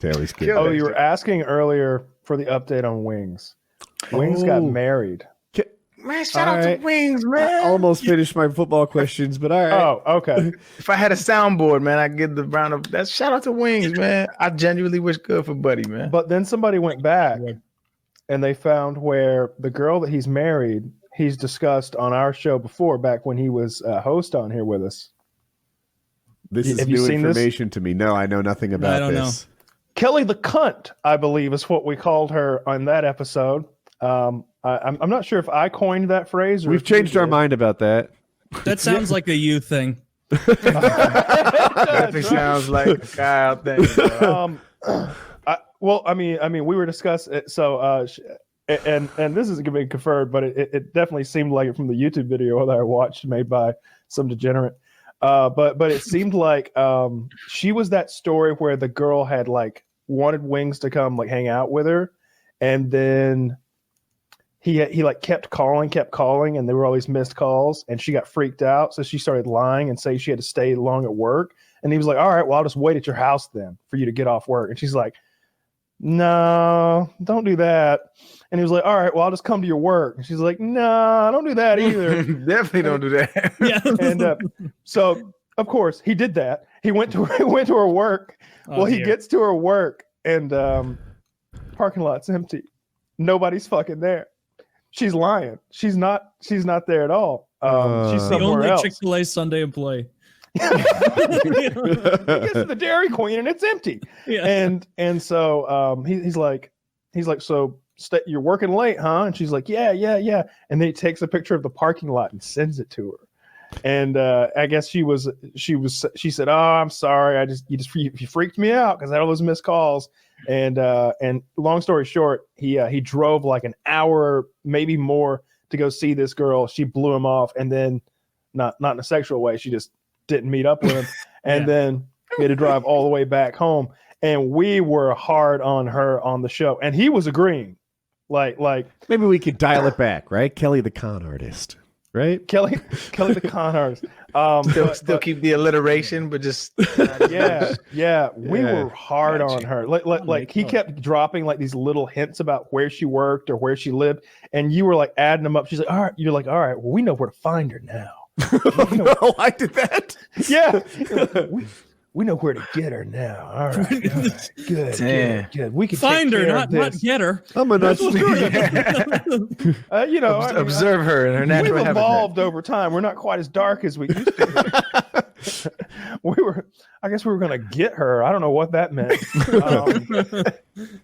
Taylor's good. Oh, you were asking earlier for the update on Wings. Wings got married. Man, shout out to Wings, man. I almost finished my football questions, but all right. Oh, okay. If I had a soundboard, man, I'd give the round of that. Shout out to Wings, man. I genuinely wish good for Buddy, man. But then somebody went back and they found where the girl that he's married, he's discussed on our show before, back when he was a host on here with us. This is new information to me. No, I know nothing about this. Know. Kelly the Cunt, I believe, is what we called her on that episode. I'm not sure if I coined that phrase. Or we've changed our mind about that. That sounds like a you thing. That sounds like a Kyle thing. Well, I mean, we were discussing it. So, and this isn't going to be confirmed, but it definitely seemed like it from the YouTube video that I watched, made by some degenerate. But it seemed like she was that story where the girl had like wanted Wings to come like hang out with her, and then he like kept calling, and there were all these missed calls, and she got freaked out, so she started lying and saying she had to stay long at work. And he was like, all right, well, I'll just wait at your house then for you to get off work. And she's like, no, don't do that. And he was like, all right, well, I'll just come to your work. And she's like, no, don't do that either. Definitely don't do that. Yeah. And so, of course, he did that. He went to her work. Well, he gets to her work, and parking lot's empty. Nobody's fucking there. She's lying. She's not there at all. She's somewhere the only else. Chick-fil-A Sunday employee. He gets to the Dairy Queen and it's empty. Yeah. And so he's like, so you're working late, huh? And she's like, yeah. And then he takes a picture of the parking lot and sends it to her. And I guess she said, oh, I'm sorry. You freaked me out because I had all those missed calls. And long story short, he drove like an hour, maybe more, to go see this girl. She blew him off, and then not in a sexual way. She just didn't meet up with him, and then he had to drive all the way back home. And we were hard on her on the show, and he was agreeing. Like maybe we could dial it back, right? Kelly the con artist, right? Kelly the con artist. Still keep the alliteration, but just yeah. We were hard on her. Like he kept dropping like these little hints about where she worked or where she lived, and you were like adding them up. She's like, all right. You're like, all right. Well, we know where to find her now. No, I did that. Yeah. We know where to get her now. All right. Good. We can find her, not get her. I'm a nuts. Observe her in her natural we've habitat. evolved over time. We're not quite as dark as we used to be. I guess we were going to get her. I don't know what that meant.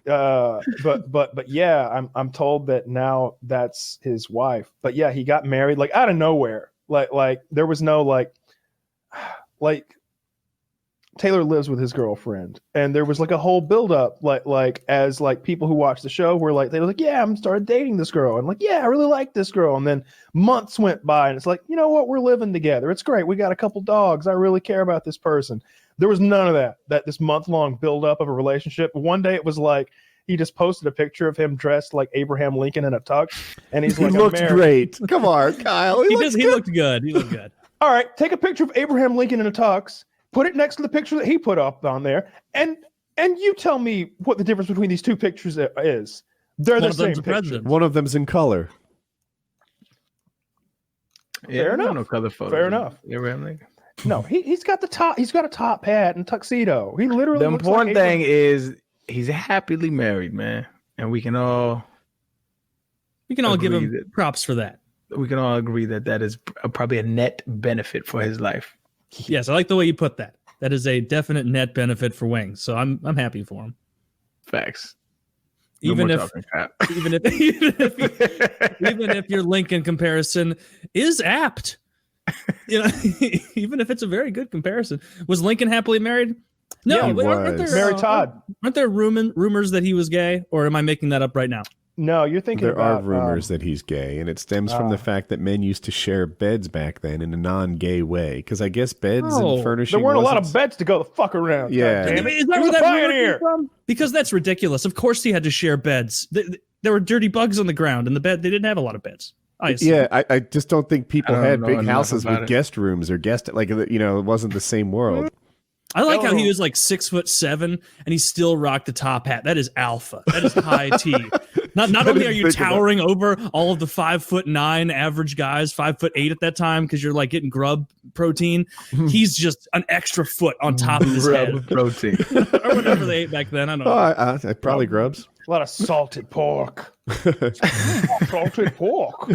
But yeah, I'm told that now that's his wife. But yeah, he got married like out of nowhere. Like there was no like Taylor lives with his girlfriend, and there was like a whole buildup, like as like people who watch the show were like, they were like, yeah, I'm started dating this girl, and like, yeah, I really like this girl, and then months went by, and it's like, you know what, we're living together, it's great, we got a couple dogs, I really care about this person. There was none of that this month-long buildup of a relationship. One day it was like he just posted a picture of him dressed like Abraham Lincoln in a tux, and he's like, he looked great. Come on, Kyle. He looked good. He looked good. All right, take a picture of Abraham Lincoln in a tux. Put it next to the picture that he put up on there, and you tell me what the difference between these two pictures is. They're the same picture. One of them's in color. Fair enough. No color photos. Fair enough. No, he's got the top. He's got a top hat and tuxedo. He literally. The important thing is he's happily married, man, and we can all give him props for that. We can all agree that is probably a net benefit for his life. Yes, I like the way you put that. That is a definite net benefit for Wings. So I'm happy for him. Facts. Even if your Lincoln comparison is apt, even if it's a very good comparison. Was Lincoln happily married? No, married Todd. Aren't there rumors that he was gay, or am I making that up right now? No, you're thinking there are rumors that he's gay, and it stems from the fact that men used to share beds back then in a non-gay way. Because I guess beds and furnishing. There weren't a lot of beds to go the fuck around. Yeah, damn it. Is that where that rumor came from? Because that's ridiculous. Of course, he had to share beds. There were dirty bugs on the ground in the bed. They didn't have a lot of beds. I just don't think people had big houses with guest rooms or it wasn't the same world. I like how he was like 6'7" and he still rocked the top hat. That is alpha. That is high T. Not only are you towering over all of the 5'9" average guys, 5'8" at that time, because you're like getting grub protein. He's just an extra foot on top of his head. Protein. Or whatever they ate back then. I don't know. Probably grubs. A lot of salted pork. Salted pork.